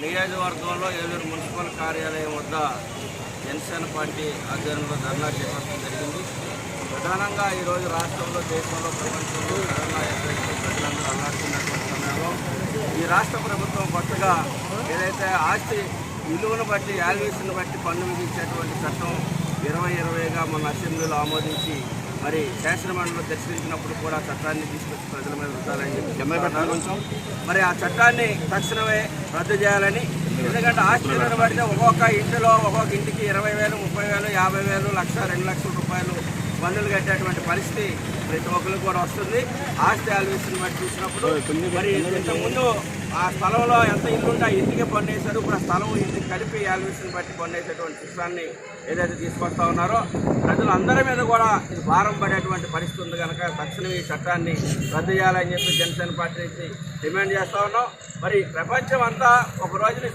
నియోజకవర్గంలో ఏలూరు మున్సిపల్ కార్యాలయం వద్ద జనసేన పార్టీ ఆధ్వర్యంలో ధర్నా చేపట్టడం జరిగింది. ప్రధానంగా ఈరోజు రాష్ట్రంలో, దేశంలో, ప్రపంచంలో కరోనా ఎఫెక్ట్ ప్రజలందరూ అల్లాడుతున్నటువంటి సమయంలో ఈ రాష్ట్ర ప్రభుత్వం కొత్తగా ఏదైతే ఆస్తి విలువను బట్టి, వాల్యూస్ని బట్టి పన్ను విధించేటువంటి చట్టం 2020గా మొన్న అసెంబ్లీలో ఆమోదించి మరి శాసనమండలిలో చర్చించినప్పుడు కూడా చట్టాన్ని తీసుకొచ్చి ప్రజల మీద రుద్దాలని చెప్పి మరి ఆ చట్టాన్ని తక్షణమే రద్దు చేయాలని. ఎందుకంటే ఆస్తి విలువను బట్టి ఒక్కొక్క ఇంటికి 20,000, 30,000, 50,000, 1,00,000, 2 లక్షల రూపాయలు పన్నులు కట్టేటువంటి పరిస్థితి ప్రతి ఒక్కరికి కూడా వస్తుంది. ఆస్తి వాల్యూస్ని బట్టి చూసినప్పుడు మరి ఇంతకుముందు ఆ స్థలంలో ఎంత ఇల్లు ఉంటే ఆ ఇంటికి పన్ను వేశారు. ఇప్పుడు ఆ స్థలం ఇంటికి కలిపి వాల్యూస్ని బట్టి పన్ను వేసేటువంటి సిస్టాన్ని ఏదైతే తీసుకొస్తా ఉన్నారో ప్రజలందరి మీద కూడా ఇది భారం పడేటువంటి పరిస్థితి ఉంది కనుక తక్షణం ఈ చట్టాన్ని రద్దు చేయాలని చెప్పి జనసేన పార్టీ నుంచి డిమాండ్ చేస్తూ ఉన్నాం. మరి ప్రపంచం అంతా ఒక రోజుని